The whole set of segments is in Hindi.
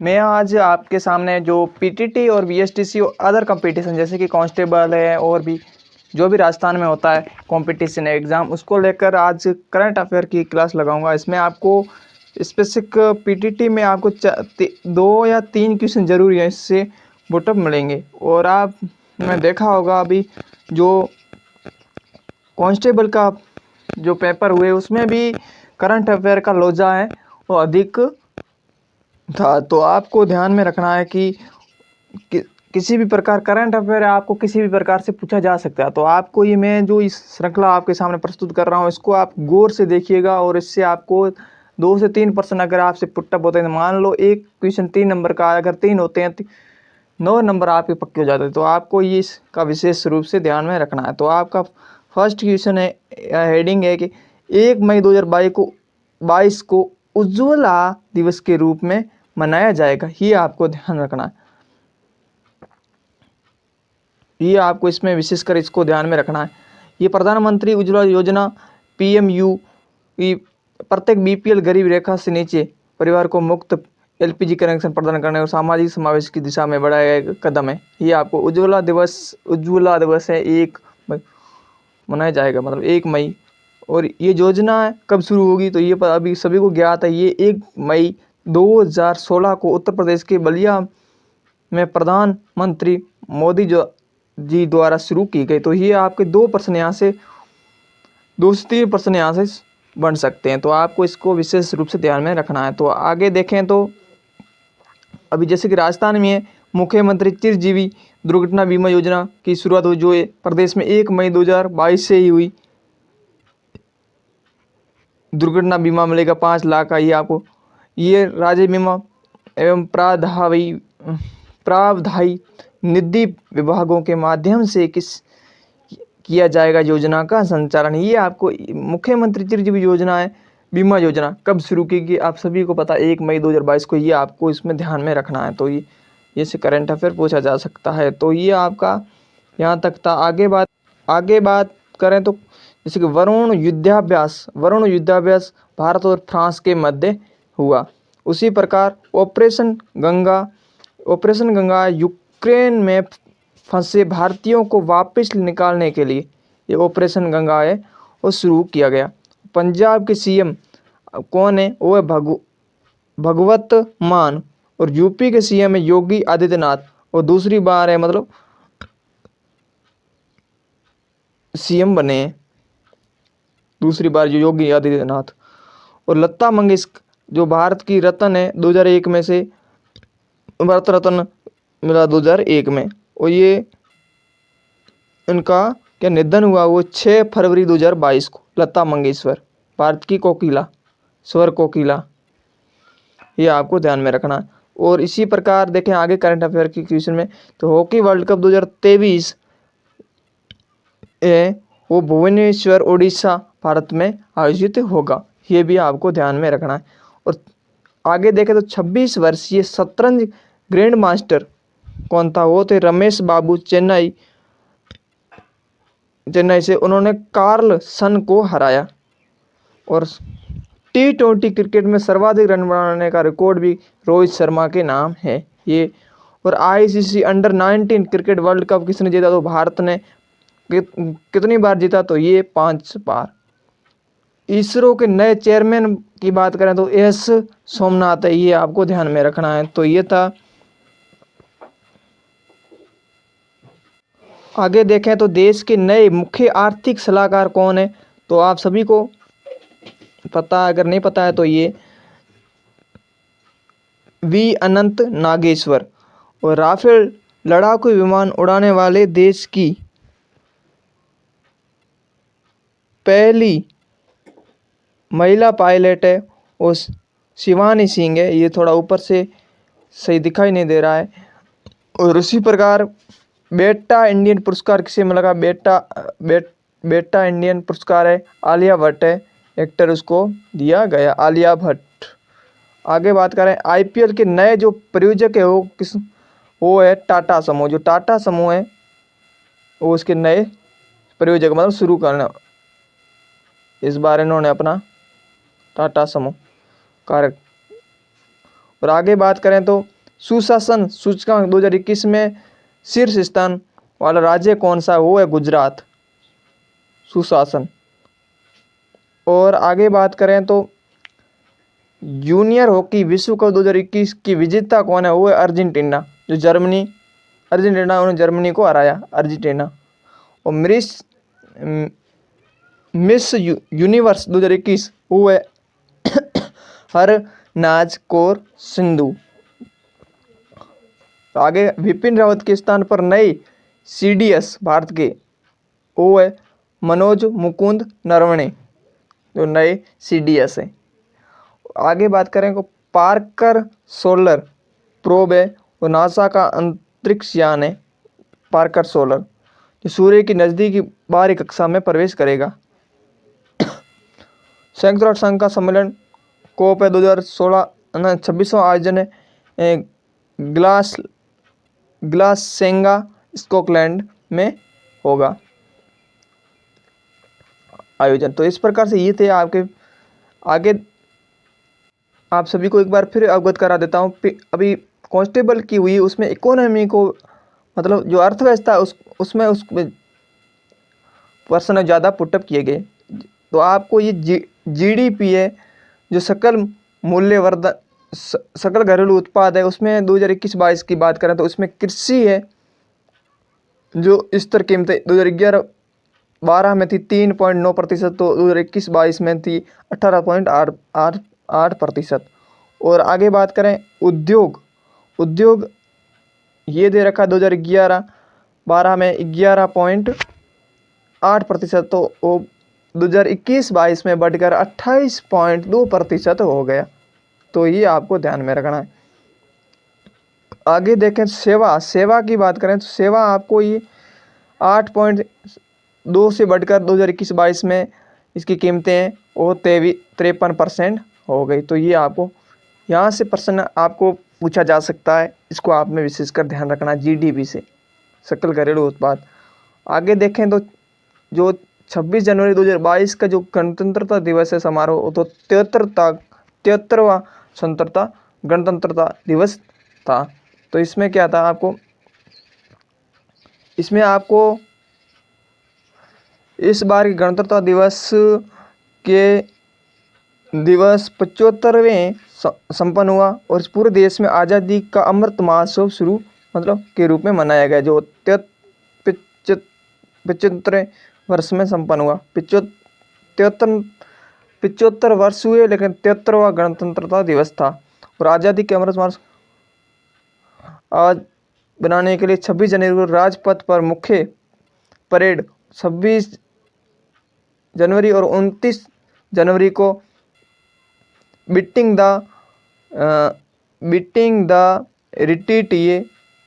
मैं आज आपके सामने जो पीटीटी और बीएसटीसी और अदर कंपटीशन जैसे कि कांस्टेबल है और भी जो भी राजस्थान में होता है कंपटीशन एग्ज़ाम, उसको लेकर आज करंट अफेयर की क्लास लगाऊंगा। इसमें आपको स्पेसिफिक पीटीटी में आपको 2 या 3 क्वेश्चन जरूरी है, इससे बुटअप मिलेंगे। और आपने देखा होगा अभी जो कांस्टेबल का जो पेपर हुए उसमें भी करंट अफेयर का लोजा है वो अधिक था। तो आपको ध्यान में रखना है कि किसी भी प्रकार करंट अफेयर आपको किसी भी प्रकार से पूछा जा सकता है। तो आपको ये मैं जो इस श्रृंखला आपके सामने प्रस्तुत कर रहा हूँ इसको आप गौर से देखिएगा, और इससे आपको 2 से 3% अगर आपसे पुटअप होते हैं, मान लो एक क्वेश्चन 3 नंबर का, अगर 3 होते हैं 9 नंबर आपके पक्के हो जाते हैं। तो आपको ये इसका विशेष रूप से ध्यान में रखना है। तो आपका फर्स्ट क्वेश्चन है, हेडिंग है कि 1 मई 2022 को उज्ज्वला दिवस के रूप में मनाया जाएगा। ये आपको ध्यान रखना है, ये आपको इसमें विशेषकर इसको ध्यान में रखना है। ये प्रधानमंत्री उज्ज्वला योजना PMU प्रत्येक BPL गरीब रेखा से नीचे परिवार को मुफ्त LPG कनेक्शन प्रदान करने और सामाजिक समावेश की दिशा में बढ़ाया गया कदम है। ये आपको उज्ज्वला दिवस है 1 मई मनाया जाएगा, मतलब 1 मई। और ये योजना कब शुरू होगी तो ये अभी सभी को ज्ञात है, ये 1 मई 2016 को उत्तर प्रदेश के बलिया में प्रधानमंत्री मोदी जी द्वारा शुरू की गई। तो ये आपके 2% यहाँ से 2 से 3% यहाँ से बन सकते हैं। तो आपको इसको विशेष रूप से ध्यान में रखना है। तो आगे देखें तो अभी जैसे कि राजस्थान में मुख्यमंत्री चिरंजीवी दुर्घटना बीमा योजना की शुरुआत हुई, जो प्रदेश में 1 मई 2022 से ही हुई। दुर्घटना बीमा मिलेगा 5 लाख का। ये आपको ये राज्य बीमा एवं प्रावधायी निधि विभागों के माध्यम से किया जाएगा योजना का संचालन। ये आपको मुख्यमंत्री चिरंजीवी योजना है, बीमा योजना कब शुरू की गई आप सभी को पता, 1 मई 2022 को। ये आपको इसमें ध्यान में रखना है। तो ये से करंट अफेयर पूछा जा सकता है। तो ये आपका यहाँ तक था। आगे बात करें तो जैसे कि वरुण युद्धाभ्यास भारत और फ्रांस के मध्य हुआ। उसी प्रकार ऑपरेशन गंगा यूक्रेन में फंसे भारतीयों को वापस निकालने के लिए ये ऑपरेशन गंगा है वो शुरू किया गया। पंजाब के CM कौन है, वो है भगवत मान, और यूपी के CM है योगी आदित्यनाथ, और दूसरी बार है मतलब CM बने हैं दूसरी बार जो योगी आदित्यनाथ। और लता मंगेशकर जो भारत की रत्न है 2001 में से भारत रत्न मिला 2001 में, और ये इनका क्या निधन हुआ वो 6 फरवरी 2022 को। लता मंगेशकर भारत की कोकिला, स्वर कोकिला, ये आपको ध्यान में रखना है। और इसी प्रकार देखें आगे करंट अफेयर की क्वेश्चन में, तो हॉकी वर्ल्ड कप 2023 है वो भुवनेश्वर ओडिशा भारत में आयोजित होगा। ये भी आपको ध्यान में रखना है। और आगे देखें तो 26 वर्षीय शतरंज ग्रैंड मास्टर कौन था, वो थे रमेश बाबू चेन्नई से। उन्होंने कार्लसन को हराया। और T20 क्रिकेट में सर्वाधिक रन बनाने का रिकॉर्ड भी रोहित शर्मा के नाम है ये। और ICC under-19 cricket world cup किसने जीता, तो भारत ने कितनी बार जीता, तो ये 5 बार। इसरो के नए चेयरमैन की बात करें तो S सोमनाथ है, ये आपको ध्यान में रखना है। तो ये था। आगे देखें तो देश के नए मुख्य आर्थिक सलाहकार कौन है, तो आप सभी को पता, अगर नहीं पता है तो ये V अनंत नागेश्वर। और राफेल लड़ाकू विमान उड़ाने वाले देश की पहली महिला पायलट है वो शिवानी सिंह है। ये थोड़ा ऊपर से सही दिखाई नहीं दे रहा है। और उसी प्रकार बेटा इंडियन पुरस्कार किसे मिलेगा, बेटा इंडियन पुरस्कार है आलिया भट्ट है, एक्टर उसको दिया गया, आलिया भट्ट। आगे बात करें IPL के नए जो प्रायोजक है वो है टाटा समूह। जो टाटा समूह है वो उसके नए प्रायोजक मतलब शुरू करना, इस बार इन्होंने अपना टाटा समूह कार्य। और आगे बात करें तो सुशासन सूचकांक 2021 में शीर्ष स्थान वाला राज्य कौन सा, वो है गुजरात, सुशासन। और आगे बात करें तो जूनियर हॉकी विश्व कप 2021 की विजेता कौन है, वो है अर्जेंटीना, जो अर्जेंटीना उन्होंने जर्मनी को हराया, अर्जेंटीना। और मिस यूनिवर्स 2021 वो है हरनाज कौर सिंधु। तो आगे विपिन रावत के स्थान पर नए CDS भारत के, वो है मनोज मुकुंद नरवणे, जो नए CDS है। आगे बात करें तो पार्कर सोलर प्रोब है, वो नासा का अंतरिक्ष यान है, पार्कर सोलर, जो सूर्य की नज़दीकी बाहरी कक्षा में प्रवेश करेगा। संयुक्त राष्ट्र संघ का सम्मेलन कोप है 2016 26वां आयोजन है ग्लासगो स्कॉटलैंड में होगा आयोजन। तो इस प्रकार से ये थे आपके, आगे आप सभी को एक बार फिर अवगत करा देता हूँ। अभी कांस्टेबल की हुई उसमें इकोनॉमी को, मतलब जो अर्थव्यवस्था उसमें पर्सन ज़्यादा पुटअप किए गए। तो आपको ये GDP है, जो सकल घरेलू उत्पाद है, उसमें 2021-22 की बात करें तो उसमें कृषि है, जो स्तर कीमतें 2011-12 में थी 3.9%, तो 2021-22 में थी 18.8%। और आगे बात करें उद्योग ये दे रखा 2011-12 में 11.8%, तो वो 2021-22 में बढ़कर 28.2% हो गया। तो ये आपको ध्यान में रखना है। आगे देखें सेवा की बात करें तो सेवा आपको ये 8.2 से बढ़कर 2021-22 में इसकी कीमतें हैं वो 53% हो गई। तो ये आपको यहाँ से प्रश्न आपको पूछा जा सकता है, इसको आप में विशेषकर ध्यान रखना, GDP से, सकल घरेलू उत्पाद। आगे देखें तो जो 26 जनवरी 2022 का जो गणतंत्रता दिवस है समारोह, तो 73वां स्वतंत्रता गणतंत्रता दिवस था। तो इसमें क्या था इसमें आपको इस बार की गणतंत्रता दिवस के दिवस 75वें संपन्न हुआ और इस पूरे देश में आज़ादी का अमृत महोत्सव शुरू के रूप में मनाया गया, जो 75वें वर्ष में संपन्न हुआ। 75 वर्ष हुए, लेकिन 73वां गणतंत्रता दिवस था। और आज़ादी के अमृत महोत्सव आज बनाने के लिए 26 जनवरी को राजपथ पर मुख्य परेड 26 जनवरी और 29 जनवरी को बीटिंग द रिट्रीट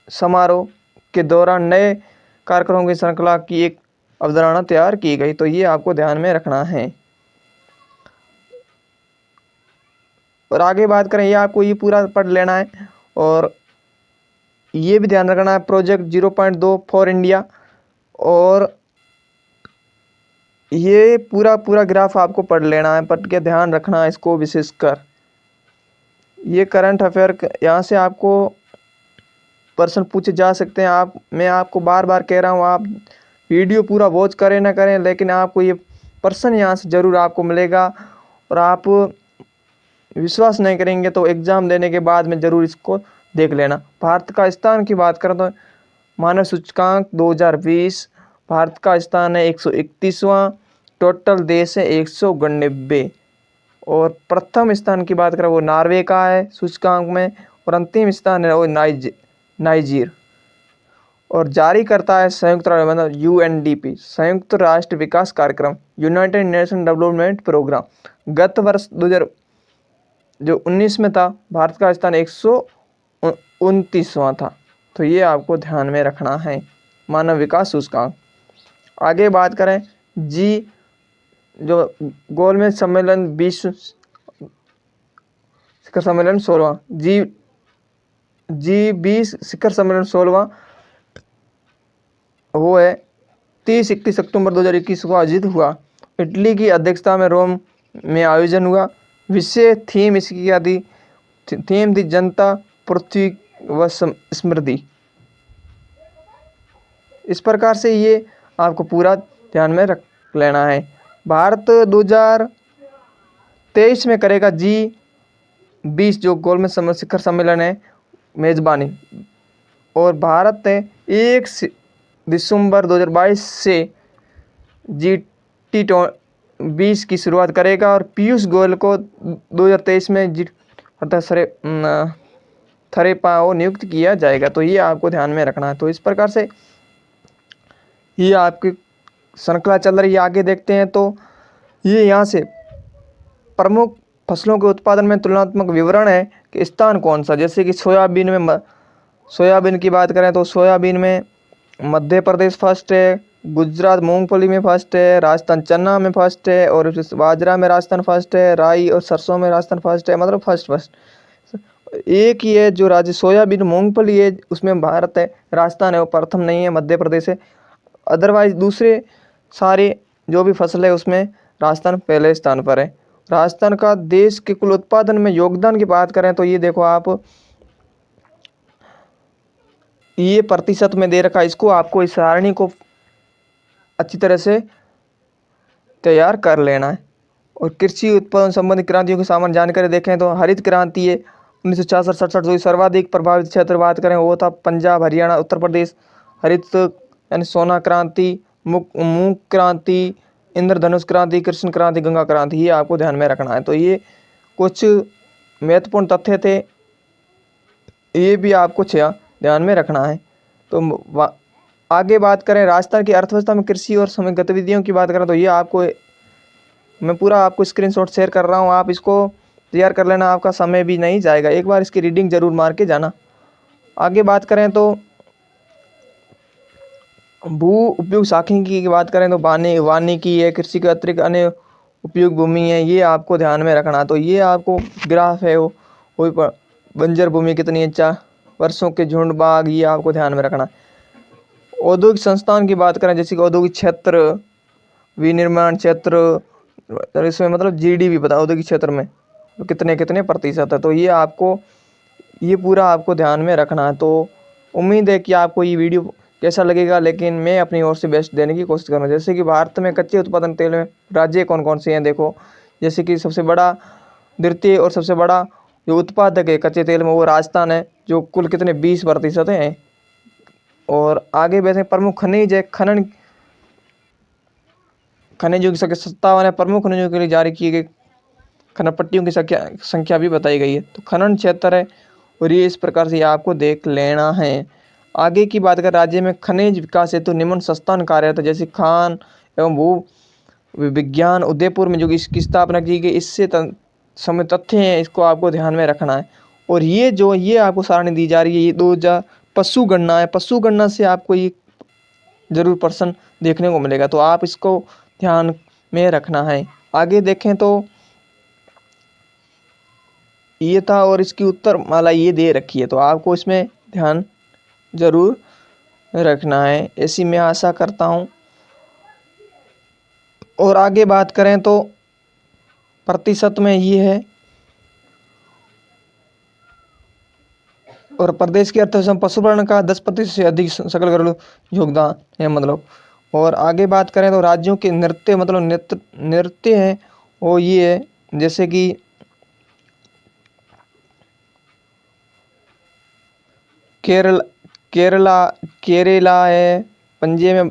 समारोह के दौरान नए कार्यक्रमों की श्रृंखला की एक अवधारणा तैयार की गई। तो ये आपको ध्यान में रखना है। और आगे बात करें, ये आपको ये पूरा पढ़ लेना है और ये भी ध्यान रखना है प्रोजेक्ट 0.2 फॉर इंडिया। और ये पूरा ग्राफ आपको पढ़ लेना है, पढ़ के ध्यान रखना है इसको विशेषकर। ये करंट अफेयर यहाँ से आपको प्रश्न पूछे जा सकते हैं। मैं आपको बार बार कह रहा हूँ, आप वीडियो पूरा वॉच करें ना करें, लेकिन आपको ये प्रश्न यहाँ से ज़रूर आपको मिलेगा। और आप विश्वास नहीं करेंगे तो एग्ज़ाम देने के बाद में ज़रूर इसको देख लेना। भारत का स्थान की बात करें तो मानव सूचकांक 2020 भारत का स्थान है 131वां, टोटल देश है 199। और प्रथम स्थान की बात करें वो नॉर्वे का है सूचकांक में, और अंतिम स्थान है वो नाइजीर। और जारी करता है संयुक्त राष्ट्र, मतलब UNDP, संयुक्त राष्ट्र विकास कार्यक्रम, यूनाइटेड नेशन डेवलपमेंट प्रोग्राम। गत वर्ष 2019 में था, भारत का स्थान 129वां था। तो ये आपको ध्यान में रखना है, मानव विकास सूचकांक। आगे बात करें जो गोलमेज सम्मेलन विश्व शिखर सम्मेलन 16वां, G20 शिखर सम्मेलन 16वां वो है 30-31 अक्टूबर 2021 को आयोजित हुआ। इटली की अध्यक्षता में रोम में आयोजन हुआ। विषय थीम इसकी क्या थी, थीम दी जनता पृथ्वी व समृद्धि। इस प्रकार से ये आपको पूरा ध्यान में रख लेना है। भारत 2023 में करेगा G20 जो गोलमेज शिखर सम्मेलन है मेजबानी, और भारत ने 1 दिसंबर 2022 से G20 की शुरुआत करेगा और पीयूष गोयल को 2023 में थरेपा नियुक्त किया जाएगा। तो ये आपको ध्यान में रखना है। तो इस प्रकार से ये आपकी श्रृंखला चल रही है। आगे देखते हैं तो ये यहाँ से प्रमुख फसलों के उत्पादन में तुलनात्मक विवरण है कि स्थान कौन सा। जैसे कि सोयाबीन की बात करें तो सोयाबीन में मध्य प्रदेश फर्स्ट है, गुजरात मूंगफली में फर्स्ट है, राजस्थान चना में फर्स्ट है, और बाजरा में राजस्थान फर्स्ट है, राई और सरसों में राजस्थान फर्स्ट है, मतलब फर्स्ट एक ही है जो राज्य सोयाबीन मूंगफली है उसमें भारत है, राजस्थान है वो प्रथम नहीं है, मध्य प्रदेश है। अदरवाइज दूसरे सारे जो भी फसल है उसमें राजस्थान पहले स्थान पर है। राजस्थान का देश के कुल उत्पादन में योगदान की बात करें तो ये देखो आप, ये प्रतिशत में दे रखा है। इसको आपको इस सारणी को अच्छी तरह से तैयार कर लेना है। और कृषि उत्पादन संबंधी क्रांतियों की सामान्य जानकारी देखें तो हरित क्रांति है 1966-67 जो सर्वाधिक प्रभावित क्षेत्र बात करें वो था पंजाब, हरियाणा, उत्तर प्रदेश। हरित यानी सोना क्रांति, मूंग क्रांति, इंद्रधनुष क्रांति, कृष्ण क्रांति, गंगा क्रांति, ये आपको ध्यान में रखना है। तो ये कुछ महत्वपूर्ण तथ्य थे, ये भी आपको ध्यान में रखना है। तो आगे बात करें राजस्थान की अर्थव्यवस्था में कृषि और श्रमिक गतिविधियों की बात करें तो ये आपको मैं पूरा आपको स्क्रीनशॉट शेयर कर रहा हूँ, आप इसको तैयार कर लेना, आपका समय भी नहीं जाएगा, एक बार इसकी रीडिंग जरूर मार के जाना। आगे बात करें तो भू उपयोग सांख्यिकी की बात करें तो वानिकी है, कृषि के अतिरिक्त अन्य उपयोग भूमि है, ये आपको ध्यान में रखना। तो ये आपको ग्राफ है वो बंजर भूमि कितनी है, 4 वर्षों के झुंड बाग, ये आपको ध्यान में रखना। औद्योगिक संस्थान की बात करें जैसे कि औद्योगिक क्षेत्र, विनिर्माण क्षेत्र, इसमें मतलब GDP पता औद्योगिक क्षेत्र में कितने प्रतिशत है। तो ये आपको ये पूरा आपको ध्यान में रखना है। तो उम्मीद है कि आपको ये वीडियो कैसा लगेगा, लेकिन मैं अपनी ओर से बेस्ट देने की कोशिश करूँगा। जैसे कि भारत में कच्चे उत्पादन तेल में राज्य कौन कौन से हैं देखो, जैसे कि सबसे बड़ा द्वितीय और सबसे बड़ा जो उत्पादक है कच्चे तेल में वो राजस्थान है, जो कुल कितने 20% हैं। और आगे वैसे प्रमुख खनिज है, खनिजों की संख्या 57 है, प्रमुख खनिजों के लिए जारी किए गए खनन पट्टियों की संख्या भी बताई गई है। तो खनन क्षेत्र है और ये इस प्रकार से आपको देख लेना है। आगे की बात करें राज्य में खनिज विकास हेतु निम्न संस्थान कार्यरत है, जैसे खान एवं भू विज्ञान उदयपुर में जो इसकी स्थापना की गई, इससे समय तथ्य हैं, इसको आपको ध्यान में रखना है। और ये आपको सारणी दी जा रही है, ये 2000 पशु गणना है, पशु गणना से आपको ये जरूर प्रश्न देखने को मिलेगा, तो आप इसको ध्यान में रखना है। आगे देखें तो ये था और इसकी उत्तर माला ये दे रखी है, तो आपको इसमें ध्यान जरूर रखना है, ऐसी मैं आशा करता हूँ। और आगे बात करें तो प्रतिशत में ये है, और प्रदेश की अर्थव्यवस्था में पशुपालन का 10% से अधिक सकल घरेलू योगदान है मतलब। और आगे बात करें तो राज्यों के नृत्य मतलब नृत्य है वो ये है, जैसे कि केरला है, पंजे में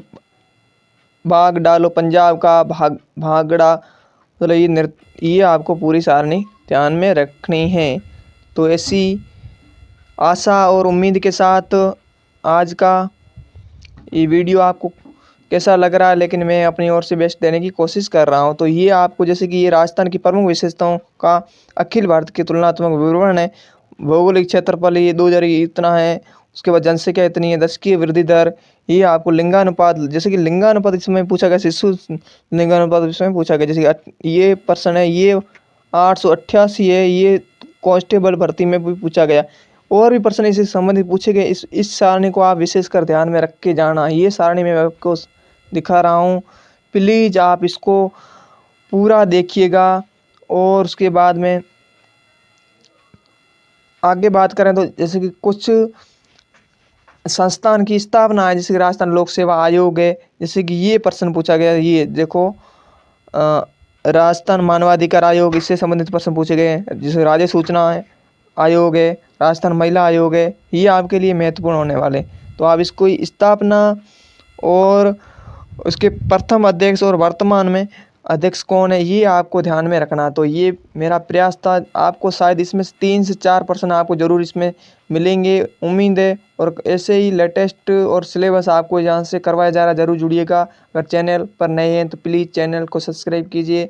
भाग डालो पंजाब का भागड़ा, मतलब ये आपको पूरी सारणी ध्यान में रखनी है। तो ऐसी आशा और उम्मीद के साथ आज का ये वीडियो आपको कैसा लग रहा है, लेकिन मैं अपनी ओर से बेस्ट देने की कोशिश कर रहा हूँ। तो ये आपको जैसे कि ये राजस्थान की प्रमुख विशेषताओं का अखिल भारत की तुलनात्मक विवरण है। भौगोलिक क्षेत्रफल ये 2000 इतना है, उसके बाद जनसंख्या इतनी है, दशकीय वृद्धि दर, ये आपको लिंगानुपात, जैसे कि लिंगानुपात इसमें पूछा गया, शिशु लिंगानुपात इसमें पूछा गया, जैसे कि ये पर्सन है ये 888 है, ये कांस्टेबल भर्ती में भी पूछा गया। और भी प्रश्न इससे संबंधित पूछे गए, इस सारणी को आप विशेषकर ध्यान में रख के जाना। ये सारणी मैं आपको दिखा रहा हूँ, प्लीज़ आप इसको पूरा देखिएगा। और उसके बाद में आगे बात करें तो जैसे कि कुछ संस्थान की स्थापना है, जैसे कि राजस्थान लोक सेवा आयोग है। जैसे कि ये प्रश्न पूछा गया, ये देखो राजस्थान मानवाधिकार आयोग, इससे संबंधित प्रश्न पूछे गए हैं। जैसे राज्य सूचना है आयोग है, राजस्थान महिला आयोग है, ये आपके लिए महत्वपूर्ण होने वाले। तो आप इसको स्थापना और उसके प्रथम अध्यक्ष और वर्तमान में अध्यक्ष कौन है, ये आपको ध्यान में रखना। तो ये मेरा प्रयास था, आपको शायद इसमें 3 से 4 प्रश्न आपको ज़रूर इसमें मिलेंगे, उम्मीद है। और ऐसे ही लेटेस्ट और सिलेबस आपको यहाँ से करवाया जा रहा है, ज़रूर जुड़िएगा। अगर चैनल पर नए हैं तो प्लीज़ चैनल को सब्सक्राइब कीजिए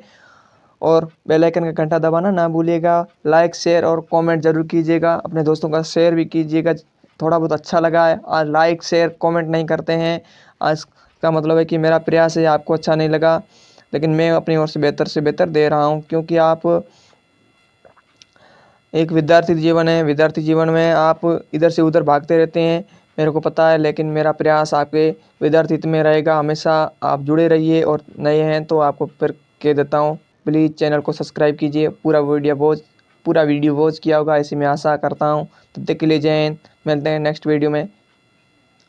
और बेल आइकन का घंटा दबाना ना भूलिएगा। लाइक शेयर और कमेंट ज़रूर कीजिएगा, अपने दोस्तों का शेयर भी कीजिएगा। थोड़ा बहुत अच्छा लगा है, आज लाइक शेयर कमेंट नहीं करते हैं, आज का मतलब है कि मेरा प्रयास है आपको अच्छा नहीं लगा, लेकिन मैं अपनी ओर से बेहतर दे रहा हूँ। क्योंकि आप एक विद्यार्थी जीवन है, विद्यार्थी जीवन में आप इधर से उधर भागते रहते हैं, मेरे को पता है, लेकिन मेरा प्रयास आपके विद्यार्थित्व में रहेगा हमेशा। आप जुड़े रहिए और नए हैं तो आपको फिर कह देता हूँ, प्लीज़ चैनल को सब्सक्राइब कीजिए। पूरा वीडियो वॉच किया होगा ऐसी मैं आशा करता हूँ। तब तक के लिए जय हिंद, मिलते हैं नेक्स्ट वीडियो में।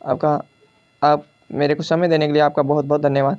आप मेरे को समय देने के लिए आपका बहुत बहुत धन्यवाद।